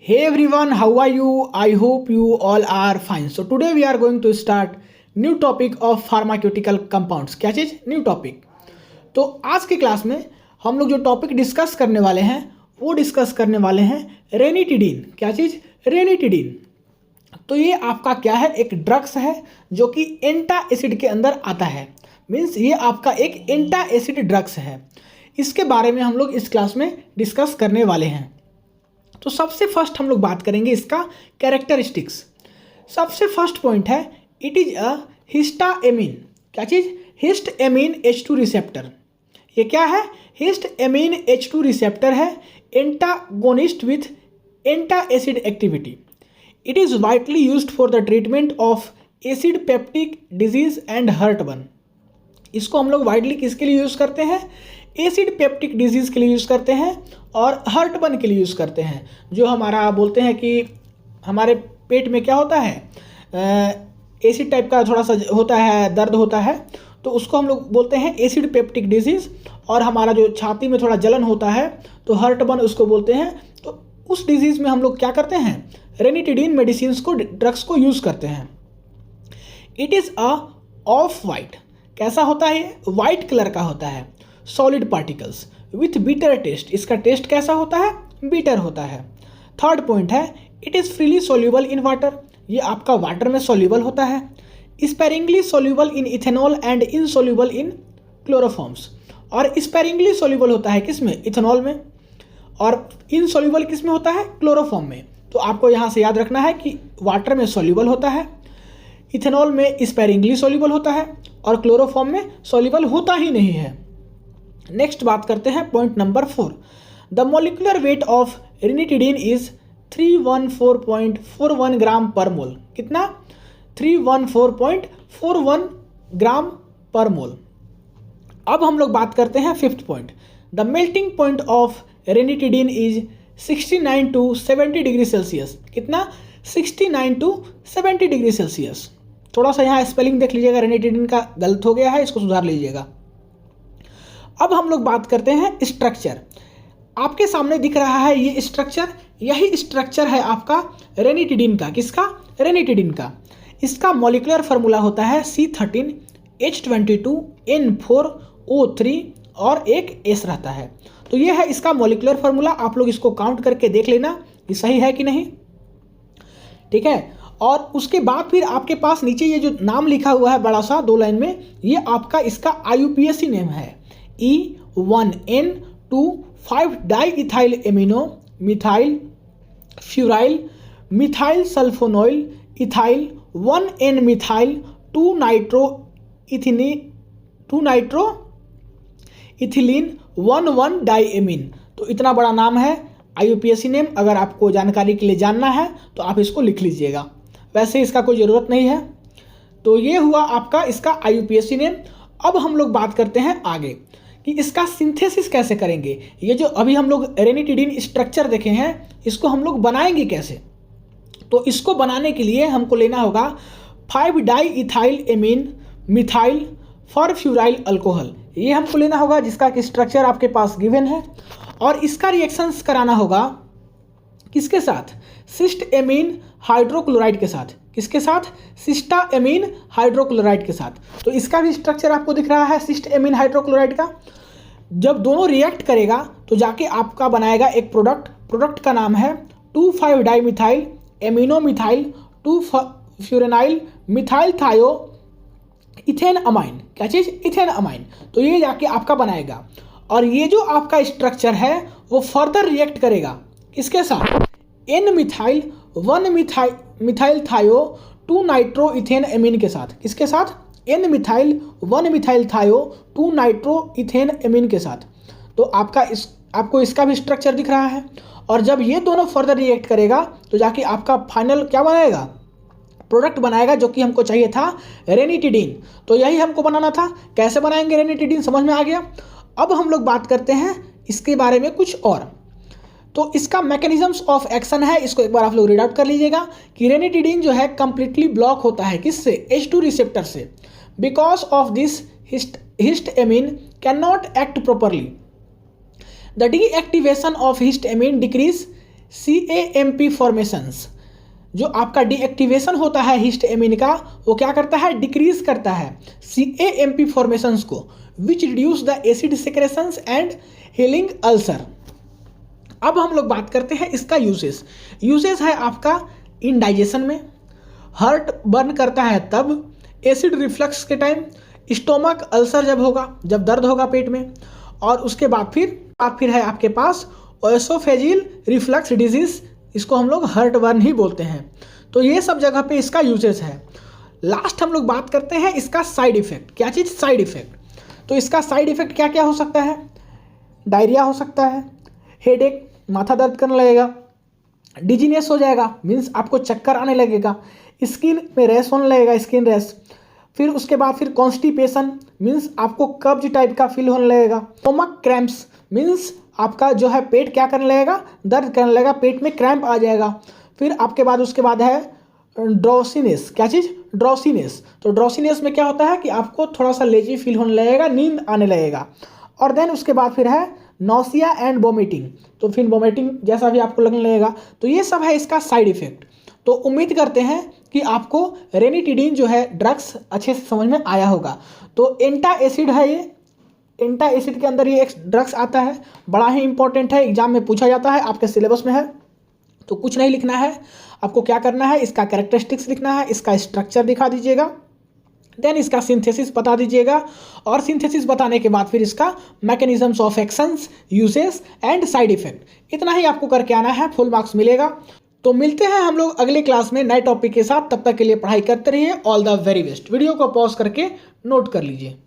Hey everyone, how are you? I hope you all are fine. So today we are going to start new topic of pharmaceutical compounds. क्या चीज़? New topic. तो आज की class में हम लोग जो topic discuss करने वाले हैं वो डिस्कस करने वाले हैं रेनिटिडीन. क्या चीज़? रेनिटिडीन. तो ये आपका क्या है? एक ड्रग्स है जो कि एंटा एसिड के अंदर आता है. मीन्स ये आपका एक एंटा एसिड ड्रग्स है. इसके बारे में हम लोग इस क्लास में डिस्कस करने वाले हैं. तो सबसे फर्स्ट हम लोग बात करेंगे इसका कैरेक्टरिस्टिक्स. सबसे फर्स्ट पॉइंट है इट इज अ हिस्टाएमिन. क्या चीज़? Histamine H2 receptor. ये क्या है? हिस्टाएमिन H2 रिसेप्टर है, antagonist with antacid activity. It is widely used for the treatment of acid peptic disease and heartburn. इसको हम लोग वाइडली किसके लिए यूज़ करते हैं? एसिड पेप्टिक डिजीज़ के लिए यूज़ करते हैं और हार्टबर्न के लिए यूज़ करते हैं. जो हमारा बोलते हैं कि हमारे पेट में क्या होता है, एसिड टाइप का थोड़ा सा होता है, दर्द होता है, तो उसको हम लोग बोलते हैं एसिड पेप्टिक डिजीज़. और हमारा जो छाती में थोड़ा जलन होता है तो हार्टबर्न उसको बोलते हैं. तो उस डिजीज़ में हम लोग क्या करते हैं? रेनिटिडीन मेडिसिन को, ड्रग्स को यूज़ करते हैं. It is a off white. कैसा होता है? वाइट कलर का होता है. Solid particles with bitter taste. इसका टेस्ट कैसा होता है? बीटर होता है. थर्ड पॉइंट है it is freely soluble in water. ये आपका वाटर में सोल्यूबल होता है. Sparingly soluble in ethanol and insoluble in chloroforms. और स्पेरिंगली सोल्यूबल होता है किस में? इथेनॉल में. और इनसोल्यूबल किस में होता है? क्लोरोफॉर्म में. तो आपको यहाँ से याद रखना है कि वाटर में सोल्यूबल होता है, इथेनॉल में स्पेरिंगली सोल्यूबल होता है और क्लोरोफॉर्म में सोल्यूबल होता ही नहीं है. नेक्स्ट बात करते हैं point number 4. The molecular weight of ranitidine is 314.41 ग्राम पर मोल. कितना? 314.41 ग्राम पर मोल. अब हम लोग बात करते हैं fifth point. The melting point of ranitidine is 69 to 70 degree Celsius. कितना? 69 to 70 डिग्री सेल्सियस. थोड़ा सा यहाँ स्पेलिंग देख लीजिएगा, रेनिटिडीन का गलत हो गया है, इसको सुधार लीजिएगा. अब हम लोग बात करते हैं स्ट्रक्चर. आपके सामने दिख रहा है ये स्ट्रक्चर, यही स्ट्रक्चर है आपका रेनिटिडीन का. किसका? रेनिटिडीन का. इसका मॉलिक्यूलर फार्मूला होता है C13H22N4O3 और एक S रहता है. तो ये है इसका मॉलिक्यूलर फार्मूला. आप लोग इसको काउंट करके देख लेना ये सही है कि नहीं. ठीक है. और उसके बाद फिर आपके पास नीचे ये जो नाम लिखा हुआ है बड़ा सा 2 लाइन में, ये आपका इसका IUPAC नेम है. E1N25 di ethyl amino methyl furyl methyl sulfonyl ethyl 1N methyl 2 nitro ethylene 1,1 di amine. तो इतना बड़ा नाम है IUPAC नेम. अगर आपको जानकारी के लिए जानना है तो आप इसको लिख लीजिएगा, वैसे इसका कोई ज़रूरत नहीं है. तो ये हुआ आपका इसका IUPAC नेम. अब हम लोग बात करते हैं आगे कि इसका सिंथेसिस कैसे करेंगे. ये जो अभी हम लोग रेनिटिडीन स्ट्रक्चर देखे हैं, इसको हम लोग बनाएंगे कैसे? तो इसको बनाने के लिए हमको लेना होगा 5 di ethyl amine methyl furfuryl alcohol. ये हमको लेना होगा जिसका कि स्ट्रक्चर आपके पास गिवन है. और इसका रिएक्शंस कराना होगा किसके साथ? सिस्टाएमीन हाइड्रोक्लोराइड के साथ. किसके साथ? सिस्टाएमीन हाइड्रोक्लोराइड के साथ. तो इसका भी स्ट्रक्चर आपको दिख रहा है सिस्टाएमीन हाइड्रोक्लोराइड का. जब दोनों रिएक्ट करेगा तो जाके आपका बनाएगा एक प्रोडक्ट का नाम है 2,5 di methyl amino methyl 2 furanyl methyl thio ethane amine. क्या चीज़? Ethane amine. तो ये जाके आपका बनाएगा. और ये जो आपका स्ट्रक्चर है वो फर्दर रिएक्ट करेगा किसके साथ? N मिथाइल 1 मिथाइल थायो 2 नाइट्रो इथेन एमीन के साथ. किसके साथ? N मिथाइल 1 मिथाइल थायो 2 नाइट्रो इथेन एमीन के साथ. तो आपको इसका भी स्ट्रक्चर दिख रहा है. और जब ये दोनों फर्दर रिएक्ट करेगा तो जाके आपका फाइनल क्या बनाएगा? प्रोडक्ट बनाएगा, जो कि हमको चाहिए था रेनिटिडीन. तो यही हमको बनाना था. कैसे बनाएंगे रेनिटिडीन, समझ में आ गया. अब हम लोग बात करते हैं इसके बारे में कुछ और. तो इसका मैकेनिज्म्स ऑफ एक्शन है, इसको एक बार आप लोग रीड आउट कर लीजिएगा कि रेनिटिडीन जो है कंप्लीटली ब्लॉक होता है किससे? H2 रिसेप्टर से. Because of this histamine can not act properly. The deactivation of histamine decrease CAMP formations, जो आपका डीएक्टिवेशन होता है हिस्टामिन का, वो क्या करता है, डिक्रीज करता है CAMP फॉर्मेशंस को, which reduce the acid secretions and healing ulcer. अब हम लोग बात करते हैं इसका यूजेस है आपका इंडाइजेशन में, हार्ट बर्न करता है तब, एसिड रिफ्लक्स के टाइम, स्टोमक अल्सर जब होगा, जब दर्द होगा पेट में, और उसके बाद फिर है आपके पास ओएसोफेजियल रिफ्लक्स डिजीज, इसको हम लोग हार्ट बर्न ही बोलते हैं। तो ये सब जगह पे इसका यूजेस है। लास्ट हम लोग बात करते हैं इसका साइड इफेक्ट। क्या चीज़, साइड इफेक्ट। तो इसका साइड इफेक्ट क्या क्या हो सकता है, डायरिया हो सकता है, हेडेक, माथा दर्द करने लगेगा, डिजीनेस हो जाएगा, मीन्स आपको चक्कर आने लगेगा, स्किन में रैश होने लगेगा, स्किन रैश, फिर उसके बाद फिर कॉन्स्टिपेशन, मीन्स आपको कब्ज टाइप का फील होने लगेगा, स्टोमक क्रैम्प्स, मीन्स आपका जो है पेट क्या करने लगेगा, दर्द करने लगेगा, पेट में क्रैम्प आ जाएगा। फिर आपके बाद उसके बाद है ड्रॉसीनेस। क्या चीज़, ड्रॉसीनेस। तो ड्रॉसीनेस में क्या होता है कि आपको थोड़ा सा लेजी फील होने लगेगा, नींद आने लगेगा। और देन उसके बाद फिर है नौसिया एंड वोमिटिंग, तो फिर वोमिटिंग जैसा भी आपको लगने लगेगा। तो ये सब है इसका साइड इफेक्ट। तो उम्मीद करते हैं कि आपको रेनिटिडीन जो है ड्रग्स अच्छे से समझ में आया होगा। तो एंटा एसिड है ये, एंटा एसिड के अंदर ये एक ड्रग्स आता है, बड़ा ही इंपॉर्टेंट है, एग्जाम में पूछा जाता है, आपके सिलेबस में है। तो कुछ नहीं लिखना है, आपको क्या करना है, इसका कैरेक्टरिस्टिक्स लिखना है, इसका स्ट्रक्चर दिखा दीजिएगा, देन इसका सिंथेसिस बता दीजिएगा, और सिंथेसिस बताने के बाद फिर इसका mechanisms of actions, uses and side effect, इतना ही आपको करके आना है, फुल मार्क्स मिलेगा। तो मिलते हैं हम लोग अगले क्लास में नए टॉपिक के साथ, तब तक के लिए पढ़ाई करते रहिए। All the very best. Video को पॉज करके नोट कर लीजिए।